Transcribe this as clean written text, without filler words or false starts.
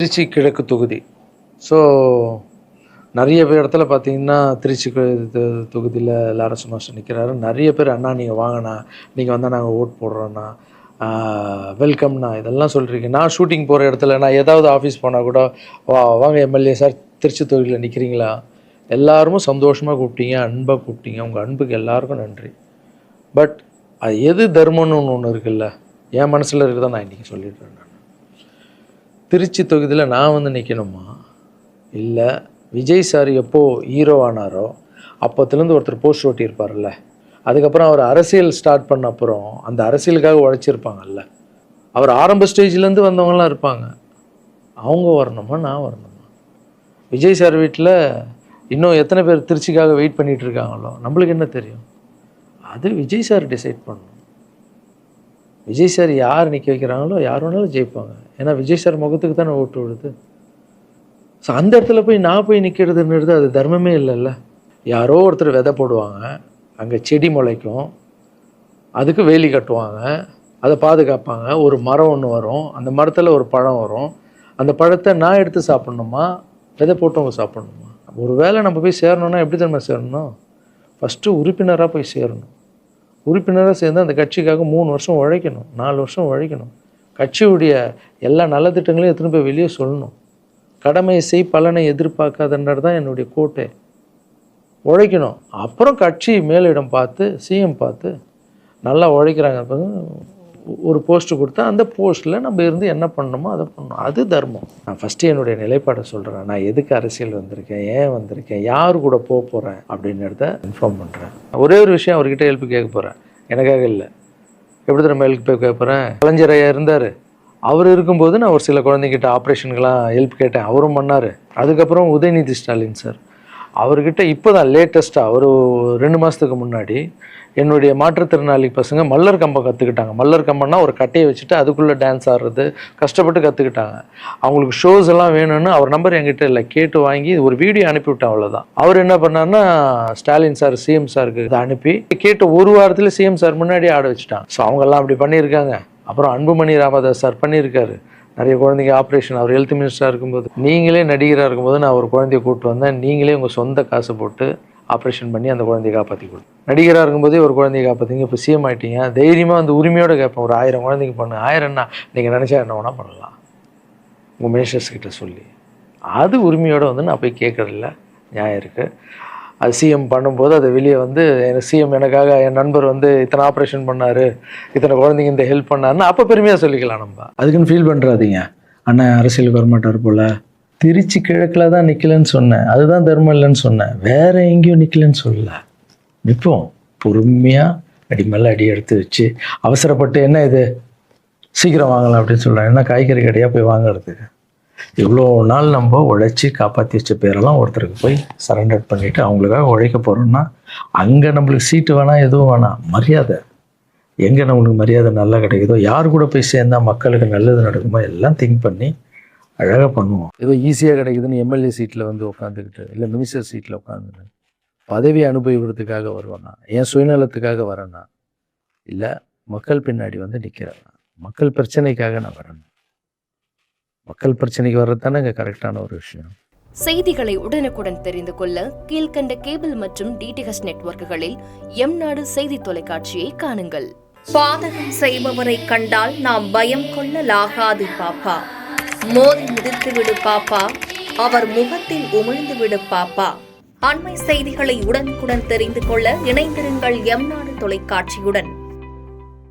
திருச்சி கிழக்கு தொகுதி. ஸோ நிறைய பேர் இடத்துல பார்த்தீங்கன்னா திருச்சி தொகுதியில் லாரன்ஸ் மாஸ்டர் நிற்கிறாரு. நிறைய பேர் அண்ணா நீங்கள் வாங்கண்ணா, நீங்கள் வந்தால் நாங்கள் ஓட் போடுறோண்ணா, வெல்கம்ண்ணா இதெல்லாம் சொல்கிறீங்க. நான் ஷூட்டிங் போகிற இடத்துல நான் ஏதாவது ஆஃபீஸ் போனால் கூட வாங்க எம்எல்ஏ சார் திருச்சி தொகுதியில் நிற்கிறீங்களா, எல்லாரும் சந்தோஷமாக கூப்பிட்டீங்க, அன்பாக கூப்பிட்டீங்க. உங்கள் அன்புக்கு எல்லாருக்கும் நன்றி. பட் அது எது தர்மம்னு ஒன்று இருக்குல்ல, என் மனசில் இருக்குதான் நான் இன்றைக்கி சொல்லிடுறேன். நான் திருச்சி தொகுதியில் நான் வந்து நிற்கணுமா, இல்லை விஜய் சார் எப்போது ஹீரோ ஆனாரோ அப்போத்துலேருந்து ஒருத்தர் போஸ்ட் ஓட்டியிருப்பார்ல, அதுக்கப்புறம் அவர் அரசியல் ஸ்டார்ட் பண்ண அப்புறம் அந்த அரசியலுக்காக உழைச்சிருப்பாங்கல்ல, அவர் ஆரம்ப ஸ்டேஜ்லேருந்து வந்தவங்களாம் இருப்பாங்க, அவங்க வரணுமா நான் வரணுமா? விஜய் சார் வீட்டில் இன்னும் எத்தனை பேர் திருச்சிக்காக வெயிட் பண்ணிகிட்டு இருக்காங்களோ நம்மளுக்கு என்ன தெரியும்? அது விஜய் சார் டிசைட் பண்ணணும். விஜய் சார் யார் நிற்க வைக்கிறாங்களோ யார் வேணாலும் ஜெயிப்பாங்க. ஏன்னா விஜய் சார் முகத்துக்கு தானே ஓட்டு விடுது. ஸோ அந்த இடத்துல போய் நான் போய் நிற்கிறதுன்றது அது தர்மமே இல்லைல்ல. யாரோ ஒருத்தர் விதை போடுவாங்க, அங்கே செடி முளைக்கும், அதுக்கு வேலி கட்டுவாங்க, அதை பாதுகாப்பாங்க, ஒரு மரம் ஒன்று வரும், அந்த மரத்தில் ஒரு பழம் வரும், அந்த பழத்தை நான் எடுத்து சாப்பிட்ணுமா விதை போட்டவங்க சாப்பிட்ணுமா? ஒரு வேளை நம்ம போய் சேரணுன்னா எப்படி தெரியுமா சேரணும்? ஃபஸ்ட்டு உறுப்பினராக போய் சேரணும். உறுப்பினராக சேர்ந்து அந்த கட்சிக்காக 3 வருஷம் உழைக்கணும், 4 வருஷம் உழைக்கணும். கட்சியுடைய எல்லா நலத்திட்டங்களையும் எத்தனை போய் வெளியே சொல்லணும். கடமையை செய் பலனை எதிர்பார்க்காதன்றது தான் என்னுடைய கோட்டை. உழைக்கணும். அப்புறம் கட்சி மேலிடம் பார்த்து சிஎம் பார்த்து நல்லா உழைக்கிறாங்க ஒரு போஸ்ட்டு கொடுத்தா அந்த போஸ்ட்டில் நம்ம இருந்து என்ன பண்ணணுமோ அதை பண்ணணும். அது தர்மம். நான் ஃபஸ்ட்டு என்னுடைய நிலைப்பாடை சொல்கிறேன். நான் எதுக்கு அரசியல் வந்திருக்கேன், ஏன் வந்திருக்கேன், யார் கூட போக போகிறேன் அப்படின்றத இன்ஃபார்ம் பண்ணுறேன். ஒரே ஒரு விஷயம் அவர்கிட்ட ஹெல்ப் கேட்க போகிறேன், எனக்காக இல்லை. எப்படி நம்ம ஹெல்ப் கேட்க போகிறேன்? கலைஞர் ஐயா இருந்தார், அவர் இருக்கும்போது நான் ஒரு சில குழந்தைங்கிட்ட ஆப்ரேஷனுக்கெலாம் ஹெல்ப் கேட்டேன், அவரும் பண்ணார். அதுக்கப்புறம் உதயநிதி ஸ்டாலின் சார் அவர்கிட்ட இப்போ தான் லேட்டஸ்ட்டாக ஒரு 2 மாதத்துக்கு முன்னாடி என்னுடைய மாற்றுத்திறனாளி பசங்க மல்லர் கம்பம் கற்றுக்கிட்டாங்க. மல்லர் கம்பம்னா ஒரு கட்டையை வச்சுட்டு அதுக்குள்ளே டான்ஸ் ஆடுறது கஷ்டப்பட்டு கற்றுக்கிட்டாங்க. அவங்களுக்கு ஷோஸ் எல்லாம் வேணும்னு அவர் நம்பர் என்கிட்ட இல்லை, கேட்டு வாங்கி ஒரு வீடியோ அனுப்பிவிட்டேன், அவ்வளோதான். அவர் என்ன பண்ணார்னா ஸ்டாலின் சார் சிஎம் சாருக்கு இதை அனுப்பி கேட்டு ஒரு வாரத்தில் சிஎம் சார் முன்னாடி ஆட வச்சுட்டாங்க. ஸோ அவங்கெல்லாம் அப்படி பண்ணியிருக்காங்க. அப்புறம் அன்புமணி ராமதாஸ் சார் பண்ணியிருக்காரு. நிறைய குழந்தைங்க ஆப்ரேஷன், அவர் ஹெல்த் மினிஸ்டராக இருக்கும்போது, நீங்களே நடிகராக இருக்கும்போது நான் ஒரு குழந்தைய கூப்பிட்டு வந்தேன், நீங்களே உங்கள் சொந்த காசை போட்டு ஆப்ரேஷன் பண்ணி அந்த குழந்தைய காப்பாற்றி கொடு. நடிகராக இருக்கும்போதே ஒரு குழந்தைய காப்பாற்றிங்க, இப்போ சிஎம் ஆகிட்டீங்க, தைரியமாக அந்த உரிமையோடு கேட்பேன். ஒரு 1000 குழந்தைங்க பண்ணு, 1000 நீங்கள் நினச்சா என்ன வேணால் பண்ணலாம் உங்கள் மினிஸ்டர்ஸ் கிட்ட சொல்லி. அது உரிமையோடு வந்து நான் போய் கேட்குறதில்ல, நியாயம் இருக்குது. அது சிஎம் பண்ணும்போது அதை வெளியே வந்து சிஎம் எனக்காக என் நண்பர் வந்து இத்தனை ஆப்ரேஷன் பண்ணார், இத்தனை குழந்தைங்க இந்த ஹெல்ப் பண்ணாருன்னு அப்போ பெருமையாக சொல்லிக்கலாம். நம்ம அதுக்குன்னு ஃபீல் பண்ணுறாதீங்க, அண்ணன் அரசியலுக்கு வரமாட்டார் போல். திருச்சி கிழக்கில் தான் நிற்கலன்னு சொன்னேன், அதுதான் தர்மம் இல்லைன்னு சொன்னேன், வேறு எங்கேயும் நிற்கலன்னு சொல்லல. நிற்போம் பொறுமையாக, அடி மேலே அடி எடுத்து வச்சு அவசரப்பட்டு என்ன இது சீக்கிரம் வாங்கலாம் அப்படின்னு சொல்கிறேன். என்ன காய்கறி கடையாக போய் வாங்குறதுக்கு? இவ்வளோ நாள் நம்ம உழைச்சி காப்பாற்றி வச்ச பேரெல்லாம் ஒருத்தருக்கு போய் சரண்டர் பண்ணிவிட்டு அவங்களுக்காக உழைக்க போகிறோம்னா அங்கே நம்மளுக்கு சீட்டு வேணாம், எதுவும் வேணாம், மரியாதை. எங்கே நம்மளுக்கு மரியாதை நல்லா கிடைக்குதோ, யார் கூட போய் சேர்ந்தால் மக்களுக்கு நல்லது நடக்குமோ எல்லாம் திங்க் பண்ணி அழகாக பண்ணுவோம். ஏதோ ஈஸியாக கிடைக்குதுன்னு எம்எல்ஏ சீட்டில் வந்து உட்காந்துக்கிட்டு, இல்லை மினிஸ்டர் சீட்டில் உட்காந்துட்டு பதவி அனுபவிக்கிறதுக்காக வருவானா, என் சுயநலத்துக்காக வரேன்னா, இல்லை மக்கள் பின்னாடி வந்து நிற்கிறேன்னா, மக்கள் பிரச்சனைக்காக நான் வரேன். மக்கள் பிரச்சனைக்கு வர்றது தானே இங்கே கரெக்டான ஒரு விஷயம். செய்திகளை உடனுக்குடன் தெரிந்து கொள்ள கீழ்கண்ட கேபிள் மற்றும் டிடிஹெச் நெட்வொர்க்குகளில் எம்நாடு செய்தி தொலைக்காட்சியை காணுங்கள். பாதகம் செய்பவரை கண்டால் நாம் பயம் கொள்ளலாகாது பாப்பா. மோதி மிதித்து விடு பாப்பா, அவர் முகத்தில் உமிழ்ந்து விடு பாப்பா. அண்மை செய்திகளை உடனுக்குடன் தெரிந்து கொள்ள இணைந்திருங்கள் எம்நாடு தொலைக்காட்சியுடன்.